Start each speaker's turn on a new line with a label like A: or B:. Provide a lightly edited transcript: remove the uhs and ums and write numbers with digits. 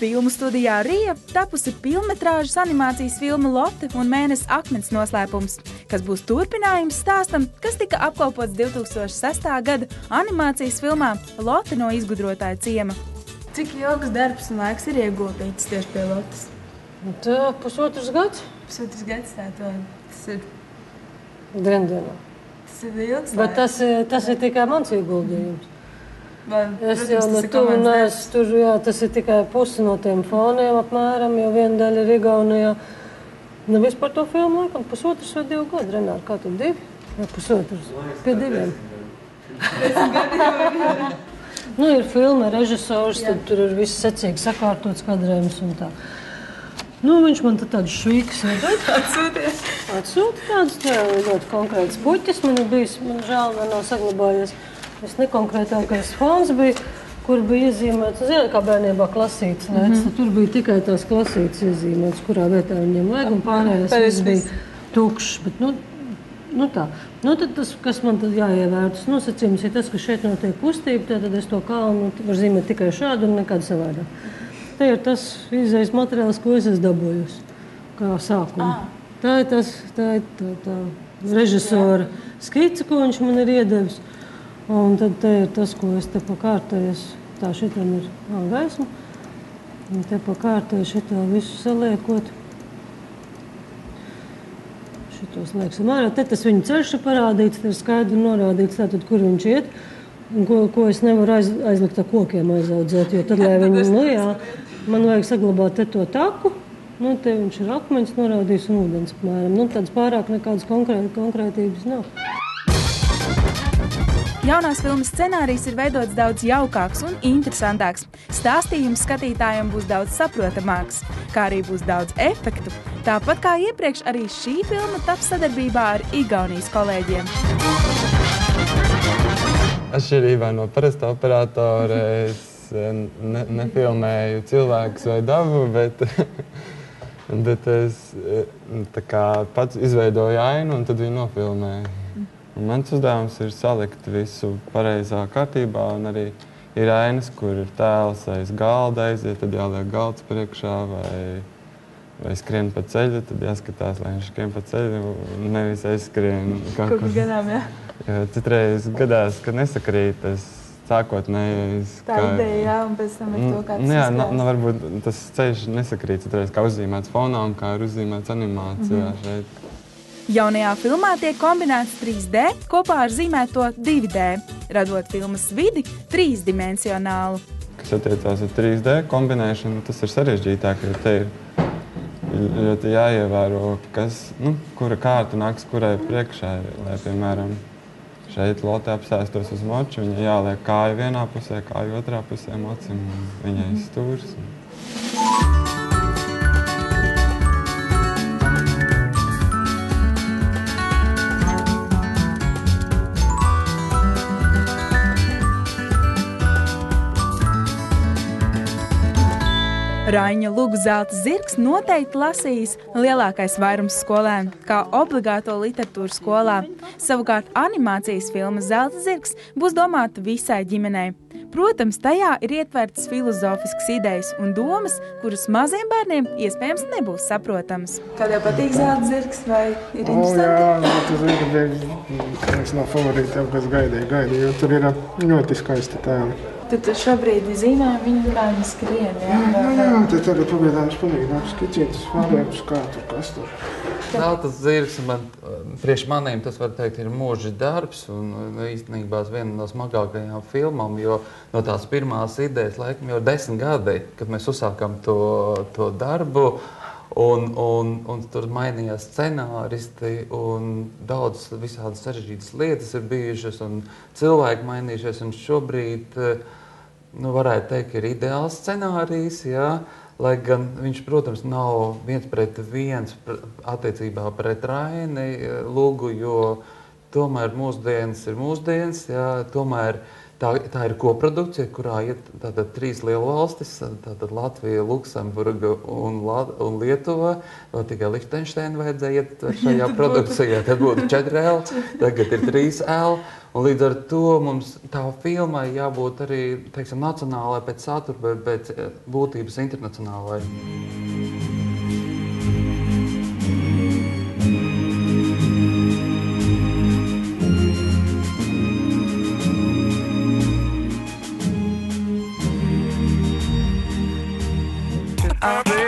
A: Filmu studijā Rija tapusi pilnmetrāžas animācijas filma Lotte un Mēnesis akmens noslēpums, kas būs turpinājums stāstam, kas tika apkopots 2006. gada animācijas filmā Lotte no izgudrotāja ciema. Cik ilgs darbs un laiks ir ieguldīts tieši pie Lottes?
B: Tā pusotrs gads.
A: Pusotrs gads tas ir...
B: Dienā.
A: Tas ir ilgs laiks.
B: Bet tas ir tikai mans ieguldījums. Es jau tas ir tikai pusi no tiem foniem apmēram, jo viena daļa ir Igaunijā. Nevis par to filmu laikam, pusotrs vai 2 gadi, Renāri, kā tu 2? Vai pusotrs? Pie 2. Ir filma režisors, tad tur ir viss secīgi sakārtots kadrējums un tā. Viņš man tādu švīkas atsūta tādus ļoti konkrētus puķis. Man ir bijis, man žēl, man nav saglabājies. Visnekonkrētākais fons bija, kur bija iezīmēts, kā bērnībā klasītes lietas. Tur bija tikai tās klasītes iezīmētas, kurā vietā viņiem vajag, un pārējais viss bija tukšs. Bet, tā. Tad tas, kas man tad jāievērt, tas nosacījums ir tas, ka šeit notiek kustība, tad es to kalnu var zīmēt tikai šādu un nekādu savādāk. Te ir tas izējas materiāls, ko es esmu dabūjusi, kā sākumu. Tā ir tā režisora skice, ko viņš man ir iedevis. Un tad te ir tas, ko es te pa kārtēju, tā šitam ir gaisma, un te pa kārtēju šitā visu saliekot. Šitos lieksim ārā. Te tas viņa ceļš ir parādīts, te ir skaidri norādīts tātad, kur viņš iet, un ko es nevaru aizlikt ar kokiem aizaudzēt, jo tad, lai viņi, man vajag saglabāt te to taku, te viņš ir akmeņs norādījis un ūdens apmēram. Tāds pārāk nekādas konkrētības nav.
A: Jaunās filmas scenārijs ir veidots daudz jaukāks un interesantāks. Stāstījums skatītājiem būs daudz saprotamāks, kā arī būs daudz efektu. Tāpat kā iepriekš, arī šī filma taps sadarbībā ar Igaunijas kolēģiem.
C: Atšķirībā no parasta operatora es nefilmēju cilvēkus vai dabu, bet es pats izveidoju ainu un tad viņu nofilmēju. Mans uzdevums ir salikt visu pareizā kārtībā, un arī ir ainas, kur ir tēls aiz galda aiziet, tad jāliek galds priekšā, vai skrien pa ceļu, tad jāskatās, lai viņš skrien pa ceļu, nevis aizskrien
A: kaut kur garām, jā.
C: Jo citreiz gadās, ka nesakrīt tas sākotnējais.
A: Tā ideja, jā, un pēc tam ir to, kā tas izskatās.
C: Varbūt tas ceļš nesakrīt citreiz, kā uzzīmēts fonā un kā ir uzzīmēts animācijā šeit.
A: Jaunajā filmā tiek kombinēts 3D kopā ar zīmēto 2D, radot filmas vidi trīsdimensionālu.
C: Kas attiecās uz 3D kombinēšanu, tas ir sarežģītāk, jo te ir ļoti jāievēro, kura kārta nāks kurai priekšā, lai, piemēram, šeit Lotte apsēstos uz moču, viņa jāliek kāju vienā pusē, kāju otrā pusē mocim, un viņai stūrs.
A: Raiņa Lugu zelta zirgs noteikti lasījis lielākais vairums skolēnu, kā obligāto literatūru skolā. Savukārt animācijas filma Zelta zirgs būs domāta visai ģimenei. Protams, tajā ir ietvertas filozofiskas idejas un domas, kuras maziem bērniem iespējams nebūs saprotamas. Kādēļ patīk Zelta zirgs vai ir interesanti?
D: Jā, tas ir viens no favorītiem, kas gaidīju, jo tur ir ļoti skaisti tēli.
A: Tad šobrīd zīmē viņu kā viņi skrien, jā?
D: Jā, tad arī pagaidām palīdzināt skicītas vārēpus, kā tur, kas tur.
E: Zelta zirgs priekš maniem, tas var teikt, ir mūža darbs un īstenībā viena no smagākajām filmām, jo no tās pirmās idejas laikam jau 10 gadi, kad mēs uzsākam to darbu, un tur mainījās scenāristi un daudz visādas sarežģītas lietas ir bijušas un cilvēki mainījušies, un šobrīd varētu teikt, ir ideāls scenārijs, jā, lai gan viņš, protams, nav 1:1 attiecībā pret Raini Lugu, jo tomēr mūsdienas ir mūsdienas, jā, tomēr tā ir koprodukcija, kurā ir tātad 3 lielvalstis, tātad Latvija, Luksemburga un Lietuva. Vēl tikai Lihtenšteinu vajadzēja iet šajā produkcijā, tad būtu 4L, tagad ir 3L. Un līdz ar to mums tā filmai jābūt arī, teiksim, nacionālai pēc satura, bet pēc būtības internacionālai.
F: I'll be